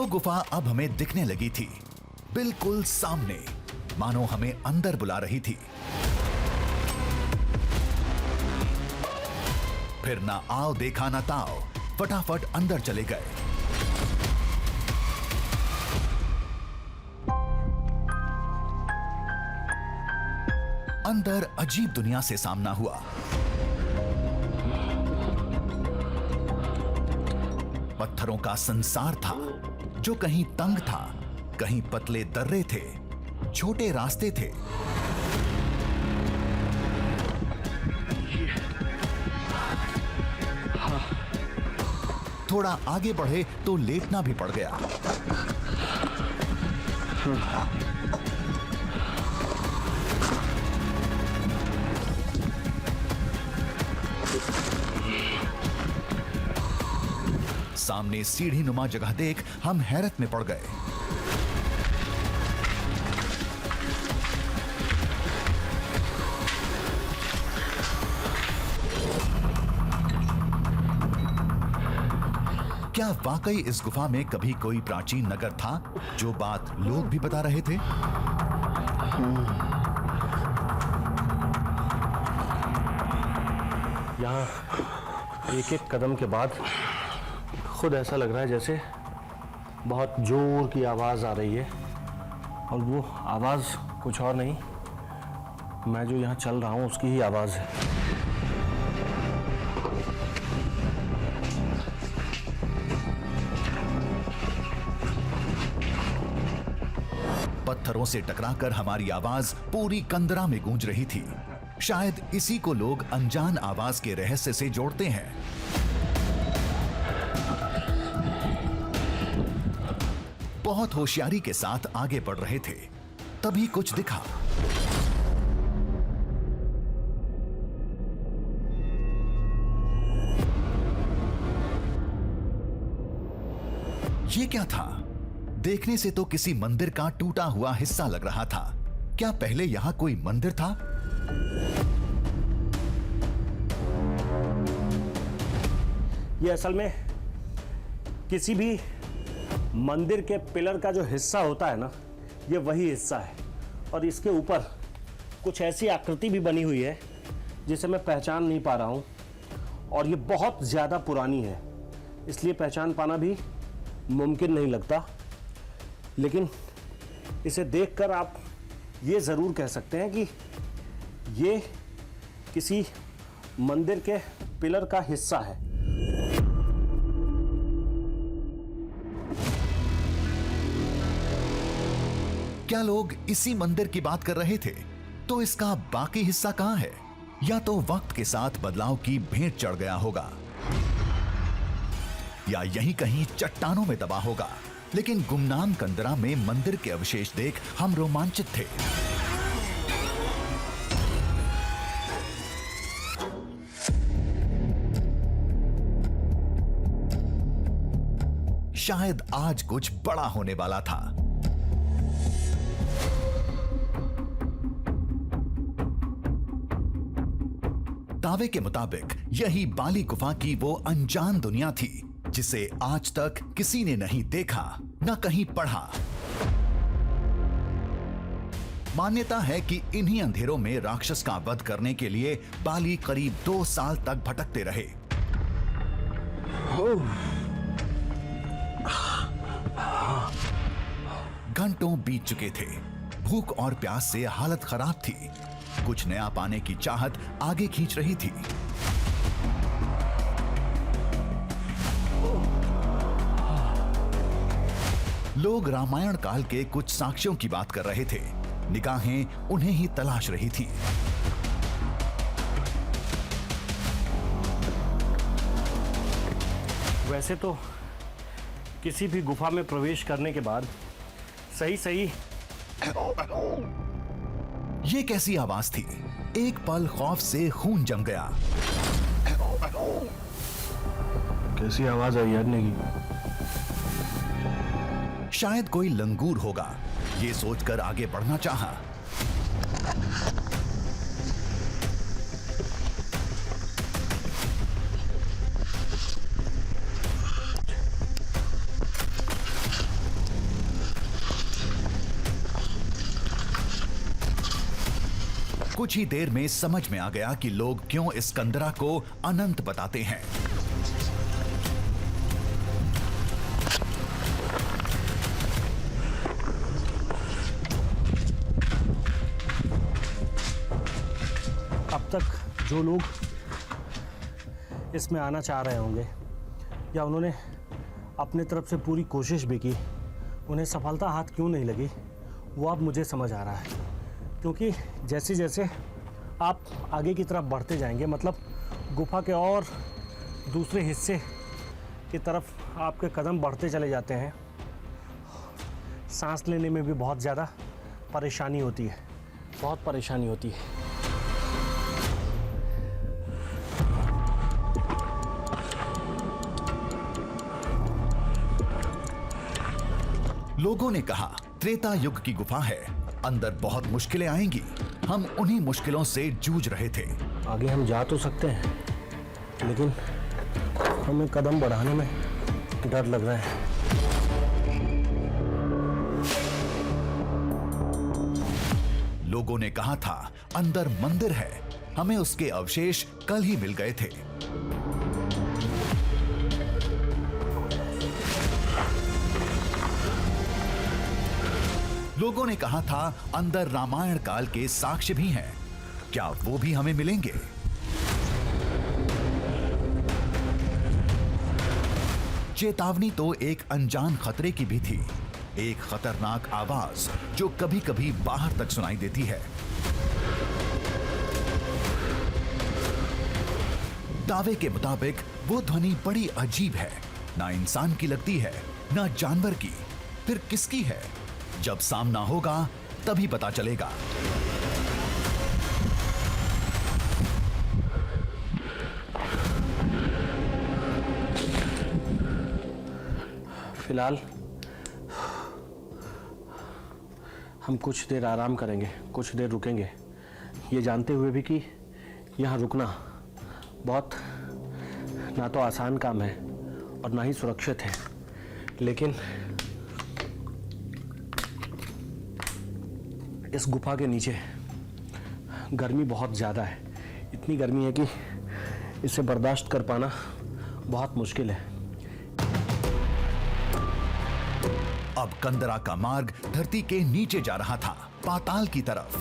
वो गुफा अब हमें दिखने लगी थी, बिल्कुल सामने, मानो हमें अंदर बुला रही थी। फिर ना आओ देखा ना ताओ, फटाफट अंदर चले गए। अंदर अजीब दुनिया से सामना हुआ। पत्थरों का संसार था, जो कहीं तंग था, कहीं पतले दर्रे थे, छोटे रास्ते थे। थोड़ा आगे बढ़े तो लेटना भी पड़ गया। सामने सीढ़ी नुमा जगह देख हम हैरत में पड़ गए। क्या वाकई इस गुफा में कभी कोई प्राचीन नगर था, जो बात लोग भी बता रहे थे? यहाँ एक एक कदम के बाद खुद ऐसा लग रहा है जैसे बहुत जोर की आवाज़ आ रही है, और वो आवाज़ कुछ और नहीं, मैं जो यहाँ चल रहा हूँ उसकी ही आवाज़ है। पत्थरों से टकराकर हमारी आवाज पूरी कंदरा में गूंज रही थी। शायद इसी को लोग अनजान आवाज के रहस्य से जोड़ते हैं। बहुत होशियारी के साथ आगे बढ़ रहे थे, तभी कुछ दिखा। ये क्या था? देखने से तो किसी मंदिर का टूटा हुआ हिस्सा लग रहा था। क्या पहले यहां कोई मंदिर था? ये असल में किसी भी मंदिर के पिलर का जो हिस्सा होता है ना, ये वही हिस्सा है। और इसके ऊपर कुछ ऐसी आकृति भी बनी हुई है जिसे मैं पहचान नहीं पा रहा हूं, और ये बहुत ज्यादा पुरानी है, इसलिए पहचान पाना भी मुमकिन नहीं लगता। लेकिन इसे देखकर आप ये ज़रूर कह सकते हैं कि ये किसी मंदिर के पिलर का हिस्सा है। क्या लोग इसी मंदिर की बात कर रहे थे? तो इसका बाकी हिस्सा कहां है? या तो वक्त के साथ बदलाव की भेंट चढ़ गया होगा, या यहीं कहीं चट्टानों में दबा होगा। लेकिन गुमनाम कंदरा में मंदिर के अवशेष देख हम रोमांचित थे। शायद आज कुछ बड़ा होने वाला था। दावे के मुताबिक यही बाली गुफा की वो अनजान दुनिया थी, जिसे आज तक किसी ने नहीं देखा, न कहीं पढ़ा। मान्यता है कि इन्हीं अंधेरों में राक्षस का वध करने के लिए बाली करीब 2 साल तक भटकते रहे। घंटों बीत चुके थे। भूख और प्यास से हालत खराब थी। कुछ नया पाने की चाहत आगे खींच रही थी। लोग रामायण काल के कुछ साक्ष्यों की बात कर रहे थे। निगाहें उन्हें ही तलाश रही थी। वैसे तो किसी भी गुफा में प्रवेश करने के बाद सही सही ये कैसी आवाज थी? एक पल खौफ से खून जम गया। कैसी आवाज आई यार की? शायद कोई लंगूर होगा, ये सोचकर आगे बढ़ना चाहा। कुछ ही देर में समझ में आ गया कि लोग क्यों इस कंदरा को अनंत बताते हैं। अब तक जो लोग इसमें आना चाह रहे होंगे या उन्होंने अपने तरफ से पूरी कोशिश भी की, उन्हें सफलता हाथ क्यों नहीं लगी, वो अब मुझे समझ आ रहा है। क्योंकि जैसे जैसे आप आगे की तरफ बढ़ते जाएंगे, मतलब गुफा के और दूसरे हिस्से की तरफ आपके कदम बढ़ते चले जाते हैं, सांस लेने में भी बहुत ज़्यादा परेशानी होती है, बहुत परेशानी होती है। लोगों ने कहा त्रेता युग की गुफा है, अंदर बहुत मुश्किलें आएंगी। हम उन्हीं मुश्किलों से जूझ रहे थे। आगे हम जा तो सकते हैं, लेकिन हमें कदम बढ़ाने में डर लग रहा है। लोगों ने कहा था अंदर मंदिर है, हमें उसके अवशेष कल ही मिल गए थे। लोगों ने कहा था अंदर रामायण काल के साक्ष्य भी हैं, क्या वो भी हमें मिलेंगे? चेतावनी तो एक अनजान खतरे की भी थी, एक खतरनाक आवाज जो कभी कभी बाहर तक सुनाई देती है। दावे के मुताबिक वो ध्वनि बड़ी अजीब है, ना इंसान की लगती है, ना जानवर की, फिर किसकी है? जब सामना होगा तभी पता चलेगा। फिलहाल हम कुछ देर आराम करेंगे, कुछ देर रुकेंगे, ये जानते हुए भी कि यहाँ रुकना बहुत ना तो आसान काम है और ना ही सुरक्षित है। लेकिन इस गुफा के नीचे गर्मी बहुत ज़्यादा है, इतनी गर्मी है कि इसे बर्दाश्त कर पाना बहुत मुश्किल है। अब कंदरा का मार्ग धरती के नीचे जा रहा था, पाताल की तरफ।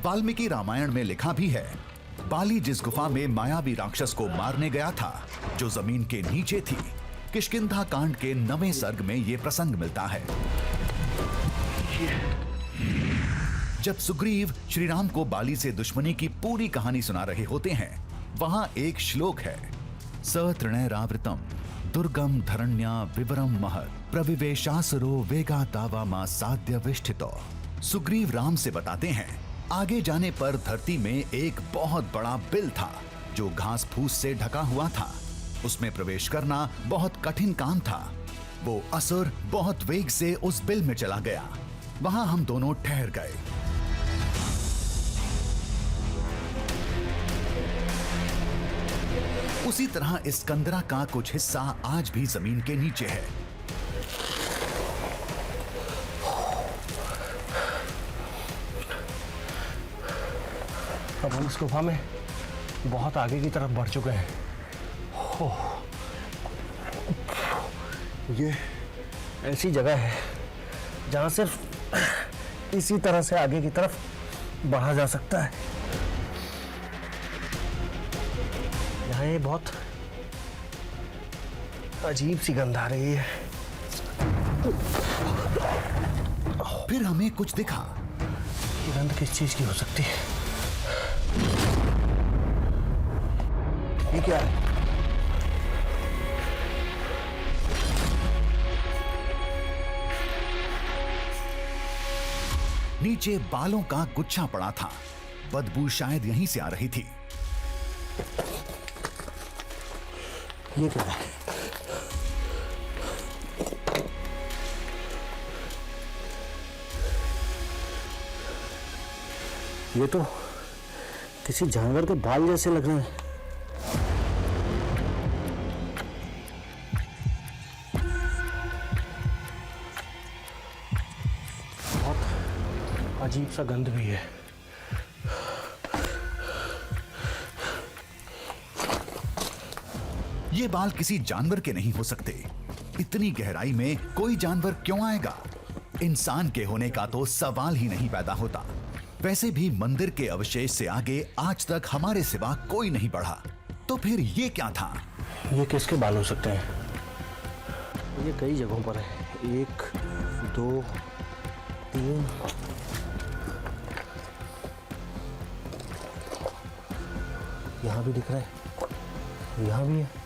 वाल्मीकि रामायण में लिखा भी है, बाली जिस गुफा में मायावी राक्षस को मारने गया था, जो जमीन के नीचे थी, किष्किंधा कांड के 9वें सर्ग में यह प्रसंग मिलता है। जब सुग्रीव श्री राम को बाली से दुश्मनी की पूरी कहानी सुना रहे होते हैं, वहां एक श्लोक है, स तृणैरावृतम दुर्गम धरण्या विवरम महत् प्रविवेशासुरो वेगा दावा मा साध्य विष्ठितो। सुग्रीव राम से बताते हैं, आगे जाने पर धरती में एक बहुत बड़ा बिल था जो घास फूस से ढका हुआ था। उसमें प्रवेश करना बहुत कठिन काम था। वो असुर बहुत वेग से उस बिल में चला गया, वहां हम दोनों ठहर गए। उसी तरह इस कंदरा का कुछ हिस्सा आज भी जमीन के नीचे है। अब हम इस गुफा में बहुत आगे की तरफ बढ़ चुके हैं। ये ऐसी जगह है जहां सिर्फ इसी तरह से आगे की तरफ बढ़ा जा सकता है। यहाँ ये बहुत अजीब सी गंध आ रही है। फिर हमें कुछ दिखा। ये गंध किस चीज की हो सकती है? ये क्या है? नीचे बालों का गुच्छा पड़ा था, बदबू शायद यहीं से आ रही थी। ये क्या है? ये तो किसी जानवर के बाल जैसे लग रहे हैं। अजीब सा गंध भी है। ये बाल किसी जानवर के नहीं हो सकते। इतनी गहराई में कोई जानवर क्यों आएगा? इंसान के होने का तो सवाल ही नहीं पैदा होता। वैसे भी मंदिर के अवशेष से आगे आज तक हमारे सिवा कोई नहीं बढ़ा, तो फिर ये क्या था? ये किसके बाल हो सकते हैं? ये कई जगहों पर है। 1 2 3 यहाँ भी दिख रहा है, यहाँ भी है।